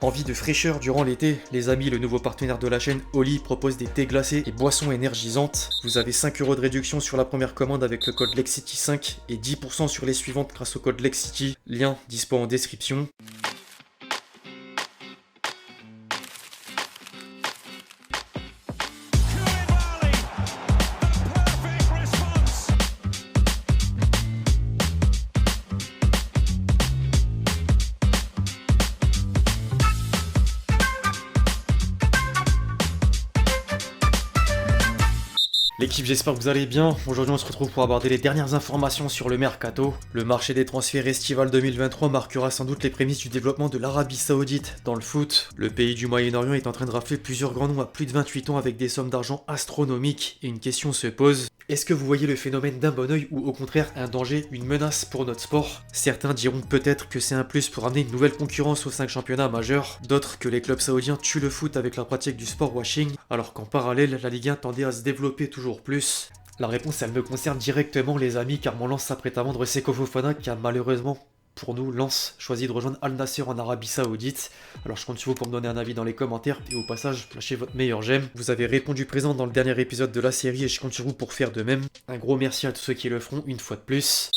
Envie de fraîcheur durant l'été? Les amis, le nouveau partenaire de la chaîne, Oli, propose des thés glacés et boissons énergisantes. Vous avez 5 € de réduction sur la première commande avec le code LEXCITY5 et 10% sur les suivantes grâce au code LEXCITY. Lien dispo en description. L'équipe, j'espère que vous allez bien. Aujourd'hui, on se retrouve pour aborder les dernières informations sur le mercato. Le marché des transferts estival 2023 marquera sans doute les prémices du développement de l'Arabie Saoudite dans le foot. Le pays du Moyen-Orient est en train de rafler plusieurs grands noms à plus de 28 ans avec des sommes d'argent astronomiques. Et une question se pose. Est-ce que vous voyez le phénomène d'un bon oeil ou au contraire un danger, une menace pour notre sport? Certains diront peut-être que c'est un plus pour amener une nouvelle concurrence aux 5 championnats majeurs, d'autres que les clubs saoudiens tuent le foot avec la pratique du sport washing, alors qu'en parallèle, la Ligue 1 tendait à se développer toujours plus. La réponse, elle me concerne directement les amis, car mon Lens s'apprête à vendre Seko Fofana qui a malheureusement pour nous, Lens choisit de rejoindre Al Nassr en Arabie Saoudite. Alors je compte sur vous pour me donner un avis dans les commentaires et au passage, lâchez votre meilleur j'aime. Vous avez répondu présent dans le dernier épisode de la série et je compte sur vous pour faire de même. Un gros merci à tous ceux qui le feront une fois de plus.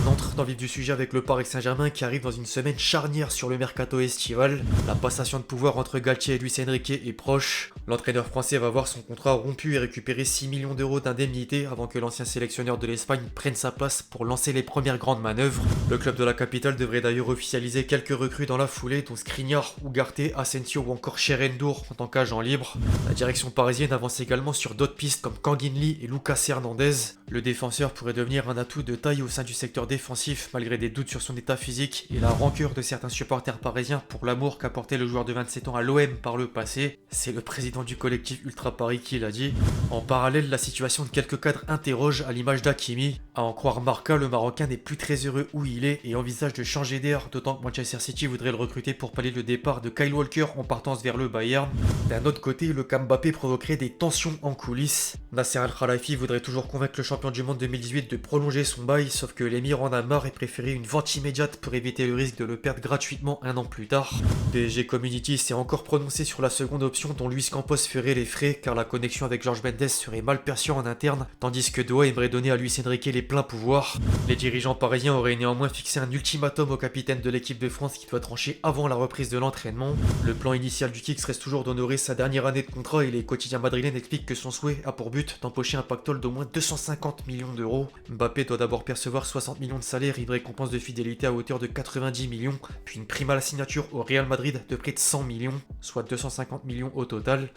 On entre dans le vif du sujet avec le Paris Saint-Germain qui arrive dans une semaine charnière sur le mercato estival. La passation de pouvoir entre Galtier et Luis Enrique est proche. L'entraîneur français va voir son contrat rompu et récupérer 6 millions d'euros d'indemnité avant que l'ancien sélectionneur de l'Espagne prenne sa place pour lancer les premières grandes manœuvres. Le club de la capitale devrait d'ailleurs officialiser quelques recrues dans la foulée, dont Skriniar, Ugarte, Asensio ou encore Cherendor en tant qu'agent libre. La direction parisienne avance également sur d'autres pistes comme Kangin Lee et Lucas Hernandez. Le défenseur pourrait devenir un atout de taille au sein du secteur défensif malgré des doutes sur son état physique et la rancœur de certains supporters parisiens pour l'amour qu'a porté le joueur de 27 ans à l'OM par le passé. C'est le président du collectif Ultra Paris qui l'a dit. En parallèle, la situation de quelques cadres interroge à l'image d'Hakimi. À en croire Marca, le Marocain n'est plus très heureux où il est et envisage de changer d'air, d'autant que Manchester City voudrait le recruter pour pallier le départ de Kyle Walker en partance vers le Bayern. D'un autre côté, le cas Mbappé provoquerait des tensions en coulisses. Nasser Al-Khelaifi voudrait toujours convaincre le champion du monde 2018 de prolonger son bail, sauf que l'émir en a marre et préférait une vente immédiate pour éviter le risque de le perdre gratuitement un an plus tard. PSG Community s'est encore prononcé sur la seconde option dont Luis Campos ferait les frais car la connexion avec George Mendes serait mal perçue en interne, tandis que Doha aimerait donner à Luis Enrique les pleins pouvoirs. Les dirigeants parisiens auraient néanmoins fixé un ultimatum au capitaine de l'équipe de France qui doit trancher avant la reprise de l'entraînement. Le plan initial du Kicks reste toujours d'honorer sa dernière année de contrat et les quotidiens madrilènes expliquent que son souhait a pour but d'empocher un pactole d'au moins 250 millions d'euros. Mbappé doit d'abord percevoir 60 millions de salaire et une récompense de fidélité à hauteur de 90 millions, puis une prime à la signature au Real Madrid de près de 100 millions, soit 250 millions au total.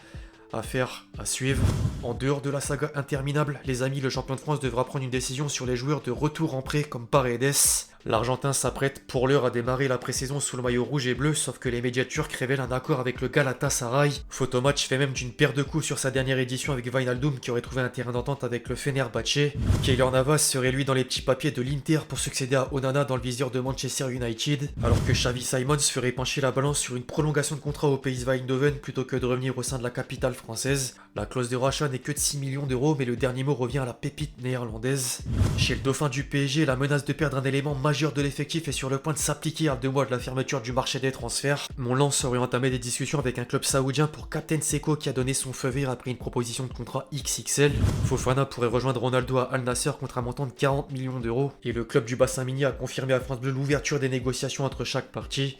Affaire à suivre. En dehors de la saga interminable, les amis, le champion de France devra prendre une décision sur les joueurs de retour en prêt comme Paredes. L'Argentin s'apprête pour l'heure à démarrer la pré-saison sous le maillot rouge et bleu, sauf que les médias turcs révèlent un accord avec le Galatasaray. Photomatch fait même d'une paire de coups sur sa dernière édition avec Wijnaldum qui aurait trouvé un terrain d'entente avec le Fenerbahçe. Keylor Navas serait lui dans les petits papiers de l'Inter pour succéder à Onana dans le viseur de Manchester United, alors que Xavi Simons ferait pencher la balance sur une prolongation de contrat au PSV Eindhoven plutôt que de revenir au sein de la capitale française. La clause de rachat n'est que de 6 millions d'euros, mais le dernier mot revient à la pépite néerlandaise. Chez le dauphin du PSG, la menace de perdre un élément majeur de l'effectif est sur le point de s'appliquer à 2 mois de la fermeture du marché des transferts. Mon Lens aurait entamé des discussions avec un club saoudien pour Captain Seko qui a donné son feu vert après une proposition de contrat XXL. Fofana pourrait rejoindre Ronaldo à Al Nassr contre un montant de 40 millions d'euros. Et le club du bassin minier a confirmé à France Bleu l'ouverture des négociations entre chaque partie.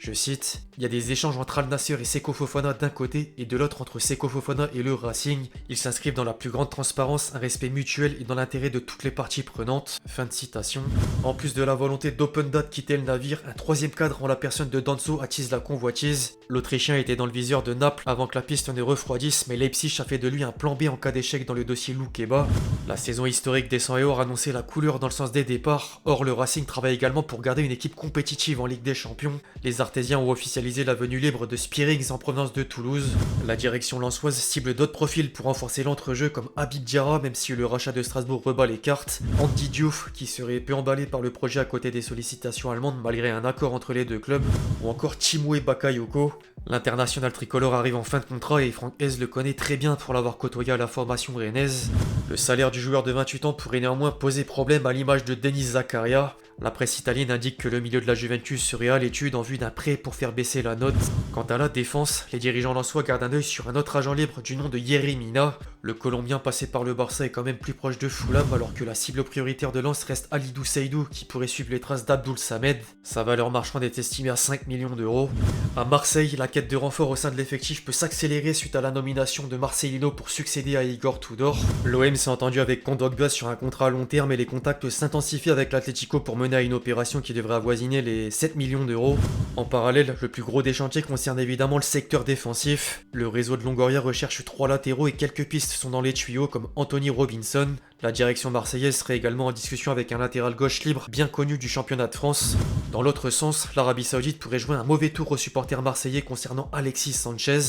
Je cite, il y a des échanges entre Al Nassr et Seko Fofana d'un côté et de l'autre entre Seko Fofana et le Racing. Ils s'inscrivent dans la plus grande transparence, un respect mutuel et dans l'intérêt de toutes les parties prenantes. Fin de citation. En plus de la volonté d'Openda de quitter le navire, un troisième cadre en la personne de Danso attise la convoitise. L'Autrichien était dans le viseur de Naples avant que la piste ne refroidisse, mais Leipzig a fait de lui un plan B en cas d'échec dans le dossier Loukeba. La saison historique des 100 et or annonçait la couleur dans le sens des départs. Or, le Racing travaille également pour garder une équipe compétitive en Ligue des Champions. Les Artésiens ont officialisé la venue libre de Spearings en provenance de Toulouse. La direction lensoise cible d'autres profils pour renforcer l'entrejeu comme Habib Diarra, même si le rachat de Strasbourg rebat les cartes. Andy Diouf, qui serait peu emballé par le projet à côté des sollicitations allemandes malgré un accord entre les deux clubs. Ou encore Timoué Bakayoko. L'international tricolore arrive en fin de contrat et Franck Hez le connaît très bien pour l'avoir côtoyé à la formation rennaise. Le salaire du joueur de 28 ans pourrait néanmoins poser problème à l'image de Denis Zakaria. La presse italienne indique que le milieu de la Juventus serait à l'étude en vue d'un prêt pour faire baisser la note. Quant à la défense, les dirigeants lensois gardent un œil sur un autre agent libre du nom de Yerry Mina. Le Colombien passé par le Barça est quand même plus proche de Fulham alors que la cible prioritaire de Lens reste Halidou Seydou qui pourrait suivre les traces d'Abdoul Samed. Sa valeur marchande est estimée à 5 millions d'euros. À Marseille, la quête de renfort au sein de l'effectif peut s'accélérer suite à la nomination de Marcelino pour succéder à Igor Tudor. L'OM s'est entendu avec Kondogbia sur un contrat à long terme et les contacts s'intensifient avec l'Atlético pour mener à une opération qui devrait avoisiner les 7 millions d'euros. En parallèle, le plus gros des chantiers concerne évidemment le secteur défensif. Le réseau de Longoria recherche 3 latéraux et quelques pistes sont dans les tuyaux comme Anthony Robinson. La direction marseillaise serait également en discussion avec un latéral gauche libre bien connu du championnat de France. Dans l'autre sens, l'Arabie Saoudite pourrait jouer un mauvais tour aux supporters marseillais concernant Alexis Sanchez.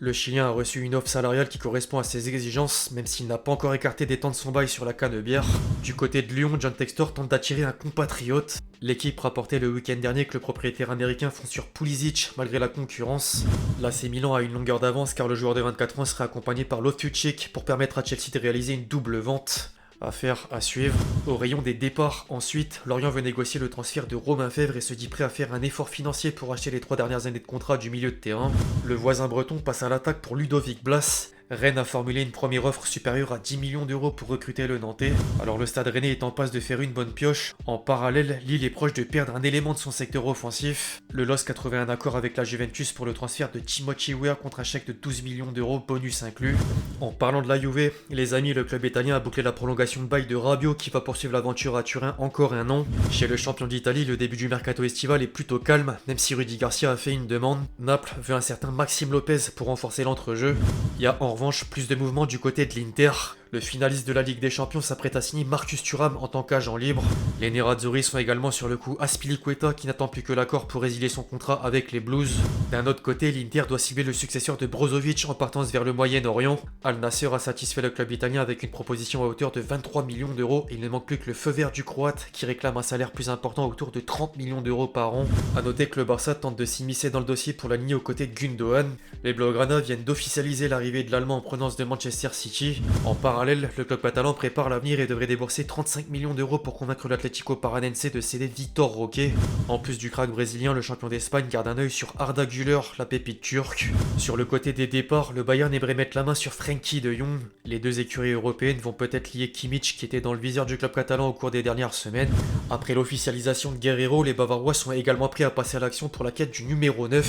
Le Chilien a reçu une offre salariale qui correspond à ses exigences, même s'il n'a pas encore écarté des temps de son bail sur la canebière. Du côté de Lyon, John Textor tente d'attirer un compatriote. L'équipe rapportait le week-end dernier que le propriétaire américain fonce sur Pulisic malgré la concurrence. L'AC Milan a une longueur d'avance car le joueur de 24 ans serait accompagné par Loftus-Cheek pour permettre à Chelsea de réaliser une double vente. Affaire à suivre. Au rayon des départs, ensuite, Lorient veut négocier le transfert de Romain Fèvre et se dit prêt à faire un effort financier pour acheter les 3 dernières années de contrat du milieu de terrain. Le voisin breton passe à l'attaque pour Ludovic Blas. Rennes a formulé une première offre supérieure à 10 millions d'euros pour recruter le Nantais. Alors le Stade Rennais est en passe de faire une bonne pioche. En parallèle, Lille est proche de perdre un élément de son secteur offensif. Le LOSC a trouvé un accord avec la Juventus pour le transfert de Timothy Weah contre un chèque de 12 millions d'euros, bonus inclus. En parlant de la Juve, les amis, le club italien a bouclé la prolongation de bail de Rabiot qui va poursuivre l'aventure à Turin encore un an. Chez le champion d'Italie, le début du mercato estival est plutôt calme, même si Rudy Garcia a fait une demande. Naples veut un certain Maxime Lopez pour renforcer l'entrejeu. Il y a en revanche plus de mouvements du côté de l'Inter. Le finaliste de la Ligue des Champions s'apprête à signer Marcus Thuram en tant qu'agent libre. Les Nerazzurri sont également sur le coup Azpilicueta qui n'attend plus que l'accord pour résilier son contrat avec les Blues. D'un autre côté, l'Inter doit cibler le successeur de Brozovic en partance vers le Moyen-Orient. Al Nasser a satisfait le club italien avec une proposition à hauteur de 23 millions d'euros et il ne manque plus que le feu vert du Croate qui réclame un salaire plus important autour de 30 millions d'euros par an. A noter que le Barça tente de s'immiscer dans le dossier pour l'aligner aux côtés de Gundogan. Les Blaugrana viennent d'officialiser l'arrivée de l'Allemand en provenance de Manchester City. En parallèle, le club catalan prépare l'avenir et devrait débourser 35 millions d'euros pour convaincre l'Atlético Paranense de céder Vitor Roque. En plus du crack brésilien, le champion d'Espagne garde un œil sur Arda Güler, la pépite turque. Sur le côté des départs, le Bayern aimerait mettre la main sur Frenkie de Jong. Les deux écuries européennes vont peut-être lier Kimmich qui était dans le viseur du club catalan au cours des dernières semaines. Après l'officialisation de Guerreiro, les Bavarois sont également prêts à passer à l'action pour la quête du numéro 9.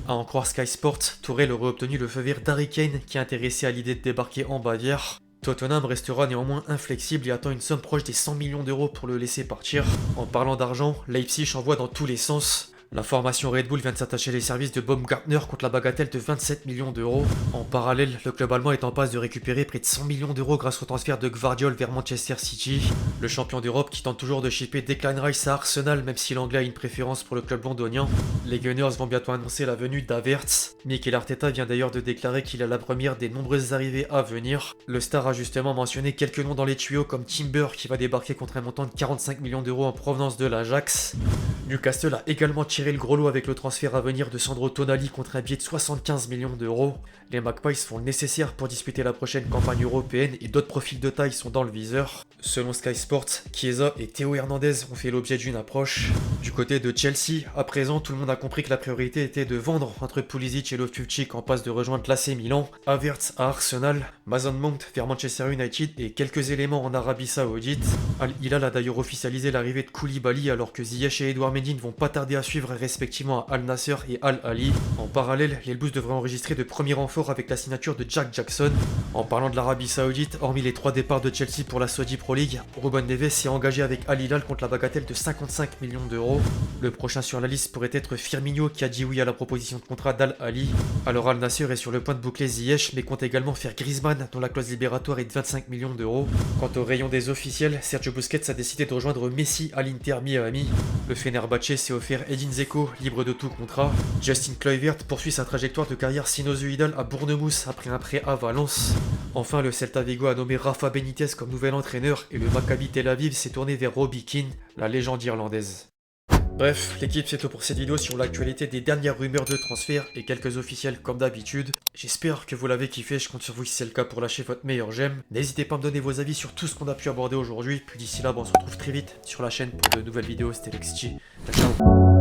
À en croire Sky Sport, Tourelle aurait obtenu le feu vert d'Harry Kane qui est intéressé à l'idée de débarquer en Bavière. Tottenham restera néanmoins inflexible et attend une somme proche des 100 millions d'euros pour le laisser partir. En parlant d'argent, Leipzig envoie dans tous les sens. La formation Red Bull vient de s'attacher les services de Baumgartner contre la bagatelle de 27 millions d'euros. En parallèle, le club allemand est en passe de récupérer près de 100 millions d'euros grâce au transfert de Gvardiol vers Manchester City. Le champion d'Europe qui tente toujours de shipper Declan Rice à Arsenal même si l'anglais a une préférence pour le club londonien. Les Gunners vont bientôt annoncer la venue d'Havertz. Mikel Arteta vient d'ailleurs de déclarer qu'il a la première des nombreuses arrivées à venir. Le Star a justement mentionné quelques noms dans les tuyaux comme Timber qui va débarquer contre un montant de 45 millions d'euros en provenance de l'Ajax. Newcastle a également tiré le gros lot avec le transfert à venir de Sandro Tonali contre un billet de 75 millions d'euros. Les Magpies font le nécessaire pour disputer la prochaine campagne européenne et d'autres profils de taille sont dans le viseur. Selon Sky Sports, Chiesa et Théo Hernandez ont fait l'objet d'une approche. Du côté de Chelsea, à présent tout le monde a compris que la priorité était de vendre entre Pulisic et Loftus-Cheek en passe de rejoindre l'AC Milan, Havertz à Arsenal, Mason Mount vers Manchester United et quelques éléments en Arabie Saoudite. Al Hilal a d'ailleurs officialisé l'arrivée de Koulibaly alors que Ziyech et Edouard Mendy ne vont pas tarder à suivre respectivement à Al Nasser et Al Ahly. En parallèle, les Blues devraient enregistrer de premiers renforts avec la signature de Jack Jackson. En parlant de l'Arabie Saoudite, hormis les 3 départs de Chelsea pour la Saudi Pro League, Ruben Neves s'est engagé avec Al Hilal contre la bagatelle de 55 millions d'euros. Le prochain sur la liste pourrait être Firmino qui a dit oui à la proposition de contrat d'Al Ahly. Alors Al Nasser est sur le point de boucler Ziyech mais compte également faire Griezmann dont la clause libératoire est de 25 millions d'euros. Quant au rayon des officiels, Sergio Busquets a décidé de rejoindre Messi à l'Inter Miami. Le Fenerbahçe s'est offert Edin Dzeko, libre de tout contrat. Justin Kluivert poursuit sa trajectoire de carrière sinusoïdale à Bournemouth après un prêt à Valence. Enfin, le Celta Vigo a nommé Rafa Benitez comme nouvel entraîneur et le Maccabi Tel Aviv s'est tourné vers Robbie Keane, la légende irlandaise. Bref, l'équipe c'est tout pour cette vidéo sur l'actualité des dernières rumeurs de transfert et quelques officiels comme d'habitude. J'espère que vous l'avez kiffé, je compte sur vous si c'est le cas pour lâcher votre meilleur j'aime. N'hésitez pas à me donner vos avis sur tout ce qu'on a pu aborder aujourd'hui, puis d'ici là, on se retrouve très vite sur la chaîne pour de nouvelles vidéos, c'était LexG. Ciao.